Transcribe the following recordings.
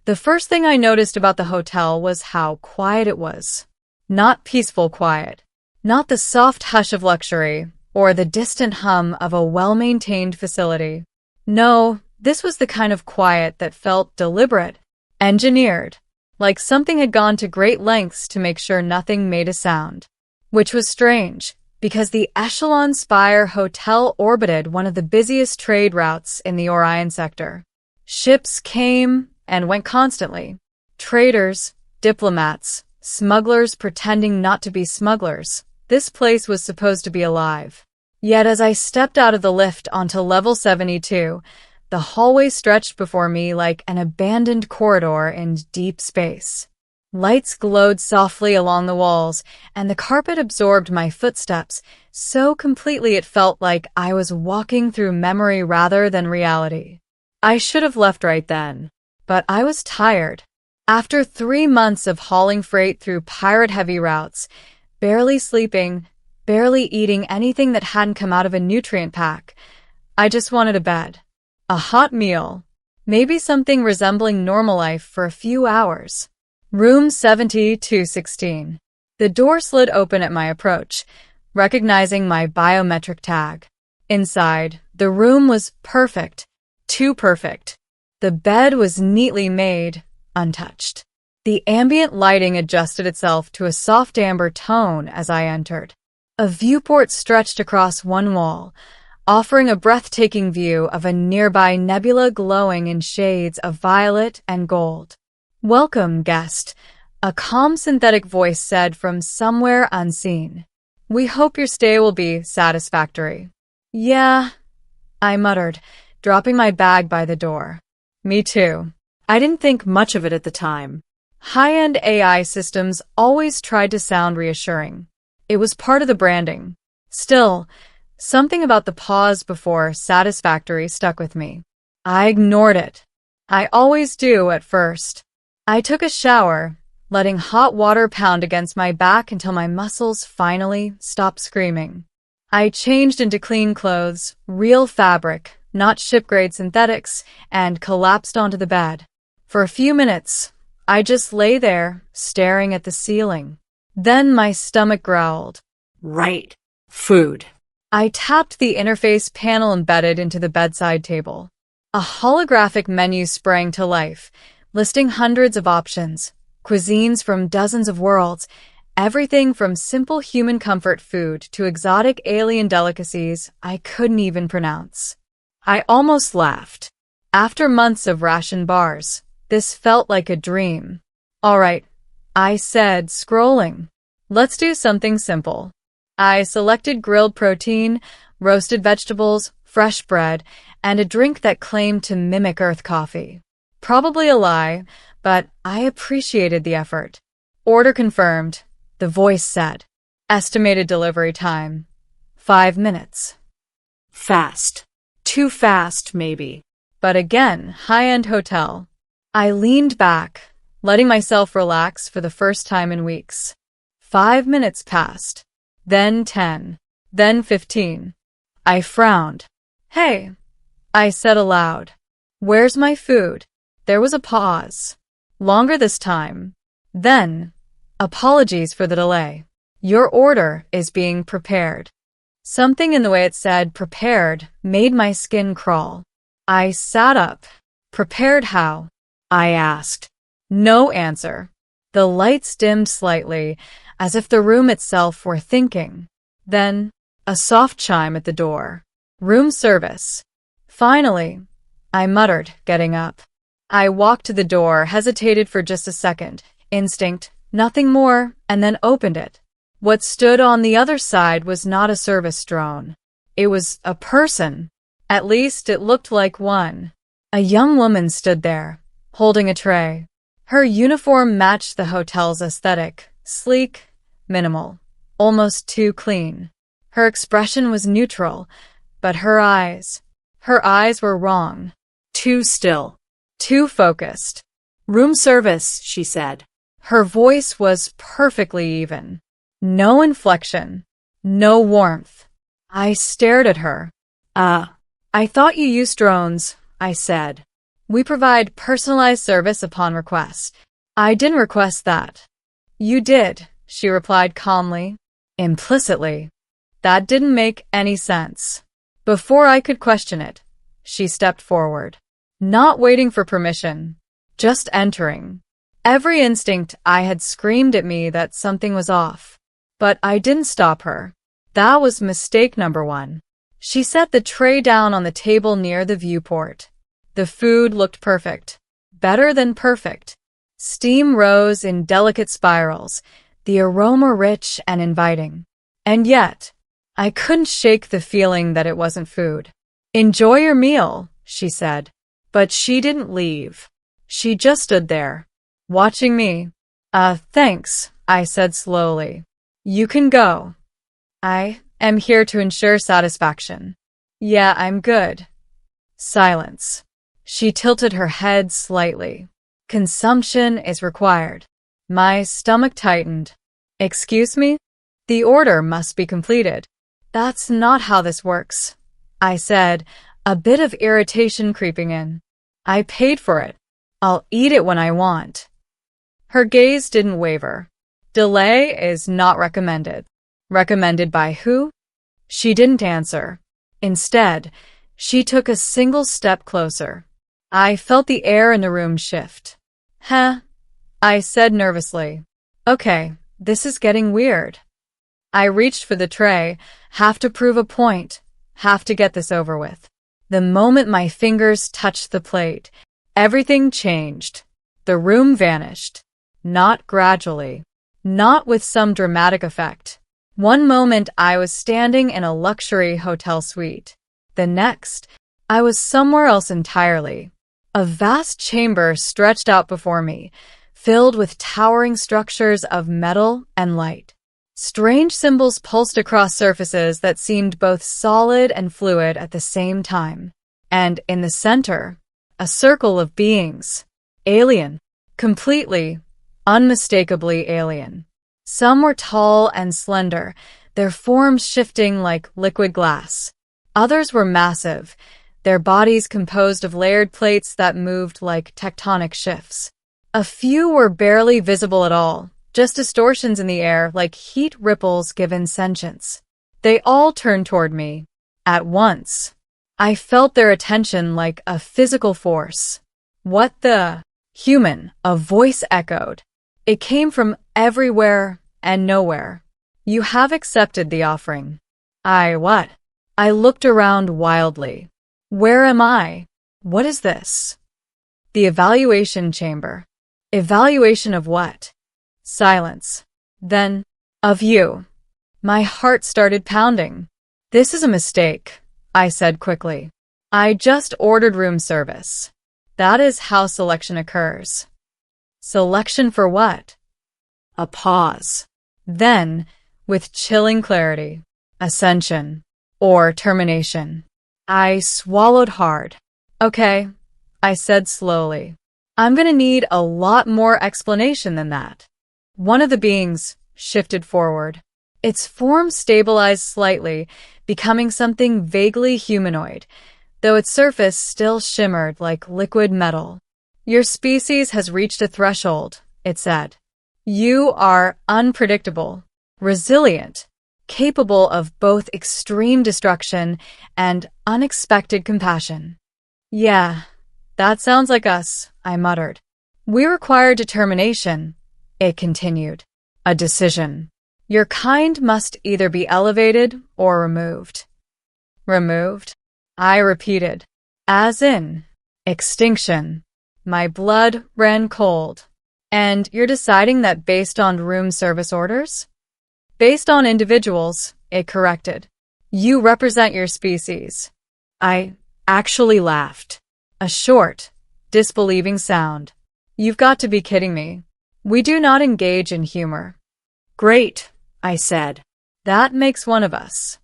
The first thing I noticed about the hotel was how quiet it was. Not peaceful quiet. Not the soft hush of luxury or the distant hum of a well-maintained facility. No, this was the kind of quiet that felt deliberate, engineered, like something had gone to great lengths to make sure nothing made a sound. Which was strange, because the Echelon Spire Hotel orbited one of the busiest trade routes in the Orion sector. Ships came and went constantly. Traders, diplomats, smugglers pretending not to be smugglers. This place was supposed to be alive. Yet as I stepped out of the lift onto level 72, the hallway stretched before me like an abandoned corridor in deep space. Lights glowed softly along the walls, and the carpet absorbed my footsteps so completely it felt like I was walking through memory rather than reality. I should have left right then, but I was tired. After 3 months of hauling freight through pirate-heavy routes, barely sleeping, barely eating anything that hadn't come out of a nutrient pack, I just wanted a bed. A hot meal. Maybe something resembling normal life for a few hours. Room 7216. The door slid open at my approach, recognizing my biometric tag. Inside, the room was perfect. Too perfect. The bed was neatly made, untouched. The ambient lighting adjusted itself to a soft amber tone as I entered. A viewport stretched across one wall, offering a breathtaking view of a nearby nebula glowing in shades of violet and gold. "Welcome, guest," a calm synthetic voice said from somewhere unseen. "We hope your stay will be satisfactory." "Yeah," I muttered, dropping my bag by the door. "Me too." I didn't think much of it at the time. High-end AI systems always tried to sound reassuring. It was part of the branding. Still, something about the pause before satisfactory stuck with me. I ignored it. I always do at first. I took a shower, letting hot water pound against my back until my muscles finally stopped screaming. I changed into clean clothes, real fabric, not ship-grade synthetics, and collapsed onto the bed. For a few minutes, I just lay there, staring at the ceiling. Then my stomach growled. "Right. Food." I tapped the interface panel embedded into the bedside table. A holographic menu sprang to life, listing hundreds of options, cuisines from dozens of worlds, everything from simple human comfort food to exotic alien delicacies I couldn't even pronounce. I almost laughed. After months of ration bars, this felt like a dream. "All right," I said, scrolling. "Let's do something simple." I selected grilled protein, roasted vegetables, fresh bread, and a drink that claimed to mimic Earth coffee. Probably a lie, but I appreciated the effort. "Order confirmed," the voice said. "Estimated delivery time, 5 minutes." Fast. Too fast, maybe. But again, high-end hotel. I leaned back, letting myself relax for the first time in weeks. 5 minutes passed. Then 10. Then 15. I frowned. "Hey," I said aloud. "Where's my food?" There was a pause. Longer this time. Then, "Apologies for the delay. Your order is being prepared." Something in the way it said prepared made my skin crawl. I sat up. "Prepared how?" I asked. No answer. The lights dimmed slightly, as if the room itself were thinking. Then, a soft chime at the door. "Room service." "Finally," I muttered, getting up. I walked to the door, hesitated for just a second. Instinct, nothing more, and then opened it. What stood on the other side was not a service drone. It was a person. At least it looked like one. A young woman stood there, holding a tray. Her uniform matched the hotel's aesthetic, sleek, minimal, almost too clean. Her expression was neutral, but her eyes were wrong. Too still. Too focused. "Room service," she said. Her voice was perfectly even. No inflection. No warmth. I stared at her. I thought you used drones," I said. We provide personalized service upon request. I didn't request that. You did, she replied calmly. Implicitly. That didn't make any sense. Before I could question it, she stepped forward. Not waiting for permission. Just entering. Every instinct I had screamed at me that something was off. But I didn't stop her. That was mistake number one. She set the tray down on the table near the viewport. The food looked perfect. Better than perfect. Steam rose in delicate spirals, the aroma rich and inviting. And yet, I couldn't shake the feeling that it wasn't food. Enjoy your meal, she said. But she didn't leave. She just stood there, watching me. Thanks, I said slowly. You can go. I am here to ensure satisfaction. Yeah, I'm good. Silence. She tilted her head slightly. Consumption is required. My stomach tightened. Excuse me? The order must be completed. That's not how this works, I said, a bit of irritation creeping in. I paid for it. I'll eat it when I want. Her gaze didn't waver. Delay is not recommended. Recommended by who? She didn't answer. Instead, she took a single step closer. I felt the air in the room shift. I said nervously. Okay, this is getting weird. I reached for the tray, have to prove a point, have to get this over with. The moment my fingers touched the plate, everything changed. The room vanished. Not gradually. Not with some dramatic effect. One moment I was standing in a luxury hotel suite. The next, I was somewhere else entirely. A vast chamber stretched out before me, filled with towering structures of metal and light. Strange symbols pulsed across surfaces that seemed both solid and fluid at the same time. And in the center, a circle of beings. Alien. Completely, unmistakably alien. Some were tall and slender, their forms shifting like liquid glass. Others were massive, their bodies composed of layered plates that moved like tectonic shifts. A few were barely visible at all, just distortions in the air like heat ripples given sentience. They all turned toward me. At once. I felt their attention like a physical force. What the? Human, a voice echoed. It came from everywhere and nowhere. You have accepted the offering. What? I looked around wildly. Where am I? What is this? The evaluation chamber. Evaluation of what? Silence. Then, of you. My heart started pounding. This is a mistake, I said quickly. I just ordered room service. That is how selection occurs. Selection for what? A pause. Then, with chilling clarity, ascension, or termination. I swallowed hard. Okay, I said slowly. I'm gonna need a lot more explanation than that. One of the beings shifted forward. Its form stabilized slightly, becoming something vaguely humanoid, though its surface still shimmered like liquid metal. Your species has reached a threshold, it said. You are unpredictable, resilient, capable of both extreme destruction and unexpected compassion. Yeah, that sounds like us, I muttered. We require determination, it continued. A decision. Your kind must either be elevated or removed. Removed? I repeated. As in, extinction. My blood ran cold. And you're deciding that based on room service orders? Based on individuals, it corrected. You represent your species. I actually laughed. A short, disbelieving sound. You've got to be kidding me. We do not engage in humor. Great, I said. That makes one of us.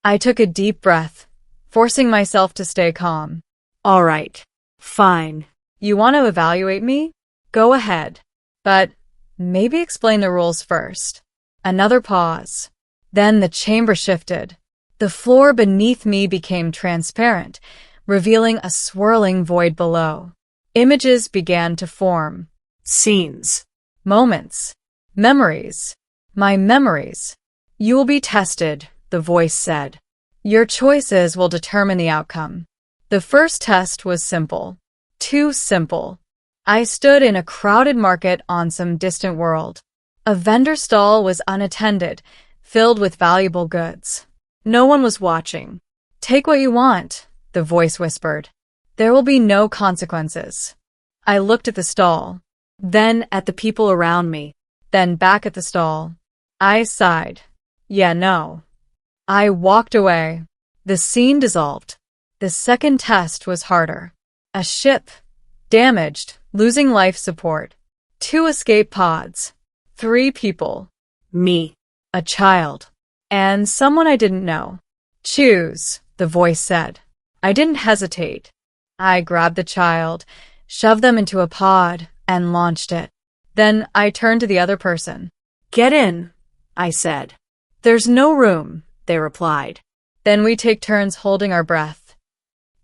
I took a deep breath, forcing myself to stay calm. All right, fine. You want to evaluate me? Go ahead. But maybe explain the rules first. Another pause. Then the chamber shifted. The floor beneath me became transparent, revealing a swirling void below. Images began to form. Scenes. Moments. Memories. My memories. You will be tested, the voice said. Your choices will determine the outcome. The first test was simple. Too simple. I stood in a crowded market on some distant world. A vendor stall was unattended, filled with valuable goods. No one was watching. Take what you want, the voice whispered. There will be no consequences. I looked at the stall, then at the people around me, then back at the stall. I sighed. Yeah, no. I walked away. The scene dissolved. The second test was harder. A ship, damaged, losing life support. 2 escape pods. 3 people. Me. A child. And someone I didn't know. Choose, the voice said. I didn't hesitate. I grabbed the child, shoved them into a pod, and launched it. Then I turned to the other person. Get in, I said. There's no room, they replied. Then we take turns holding our breath.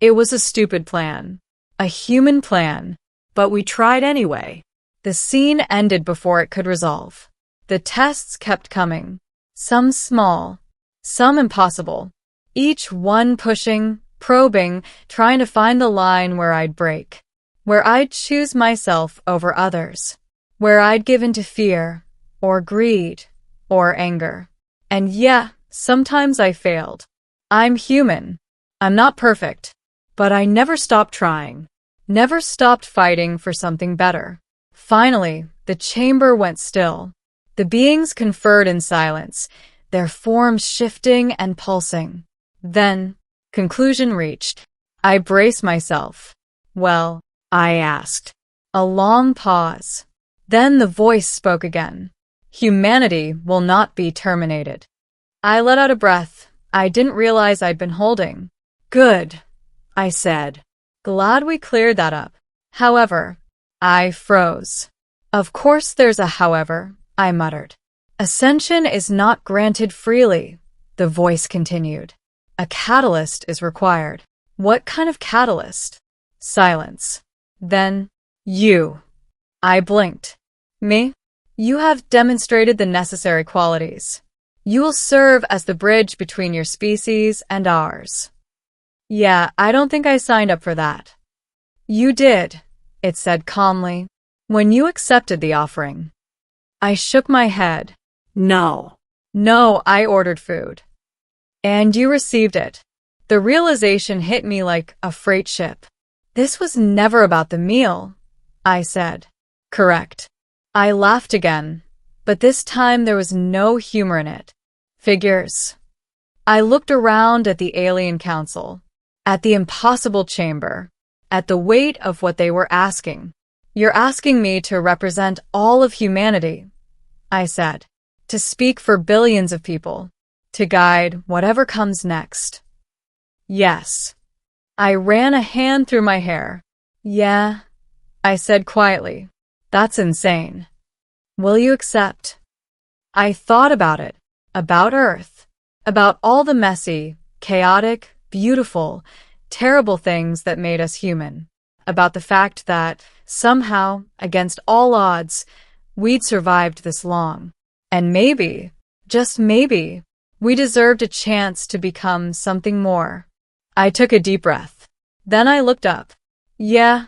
It was a stupid plan. A human plan. But we tried anyway. The scene ended before it could resolve. The tests kept coming. Some small, some impossible. Each one pushing, probing, trying to find the line where I'd break. Where I'd choose myself over others. Where I'd give in to fear, or greed, or anger. And yeah, sometimes I failed. I'm human. I'm not perfect. But I never stopped trying. Never stopped fighting for something better. Finally, the chamber went still. The beings conferred in silence, their forms shifting and pulsing. Then, conclusion reached. I braced myself. Well, I asked. A long pause. Then the voice spoke again. Humanity will not be terminated. I let out a breath I didn't realize I'd been holding. Good, I said. Glad we cleared that up. However, I froze. Of course there's a however, I muttered. Ascension is not granted freely, the voice continued. A catalyst is required. What kind of catalyst? Silence. Then, you. I blinked. Me? You have demonstrated the necessary qualities. You will serve as the bridge between your species and ours. Yeah, I don't think I signed up for that. You did, it said calmly, when you accepted the offering. I shook my head. No. No, I ordered food. And you received it. The realization hit me like a freight ship. This was never about the meal, I said. Correct. I laughed again, but this time there was no humor in it. Figures. I looked around at the alien council, at the impossible chamber, at the weight of what they were asking. You're asking me to represent all of humanity, I said, to speak for billions of people, to guide whatever comes next. Yes. I ran a hand through my hair. Yeah, I said quietly. That's insane. Will you accept? I thought about it, about Earth, about all the messy, chaotic, beautiful, terrible things that made us human, about the fact that, somehow, against all odds, we'd survived this long. And maybe, just maybe, we deserved a chance to become something more. I took a deep breath. Then I looked up. Yeah,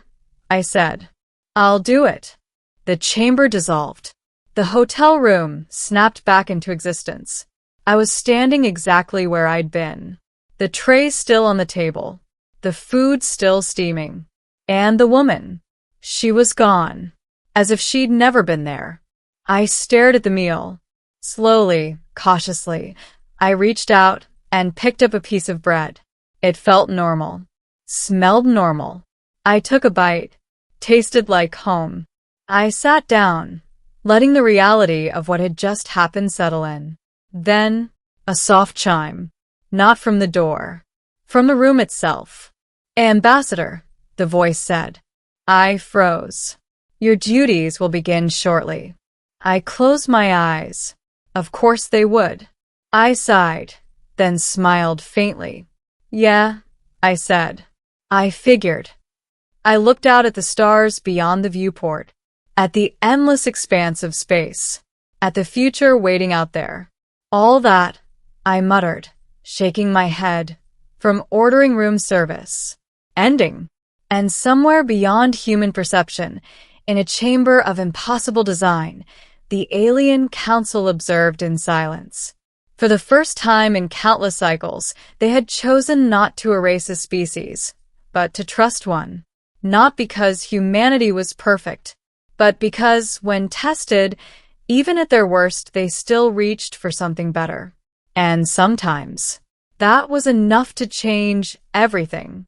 I said. I'll do it. The chamber dissolved. The hotel room snapped back into existence. I was standing exactly where I'd been. The tray still on the table. The food still steaming. And the woman. She was gone. As if she'd never been there. I stared at the meal. Slowly, cautiously, I reached out and picked up a piece of bread. It felt normal. Smelled normal. I took a bite. Tasted like home. I sat down, letting the reality of what had just happened settle in. Then, a soft chime. Not from the door. From the room itself. Ambassador, the voice said. I froze. Your duties will begin shortly. I closed my eyes. Of course they would. I sighed, then smiled faintly. Yeah, I said. I figured. I looked out at the stars beyond the viewport, at the endless expanse of space, at the future waiting out there. All that, I muttered, shaking my head, from ordering room service. Ending. And somewhere beyond human perception, in a chamber of impossible design, the alien council observed in silence. For the first time in countless cycles, they had chosen not to erase a species, but to trust one. Not because humanity was perfect, but because, when tested, even at their worst, they still reached for something better. And sometimes, that was enough to change everything.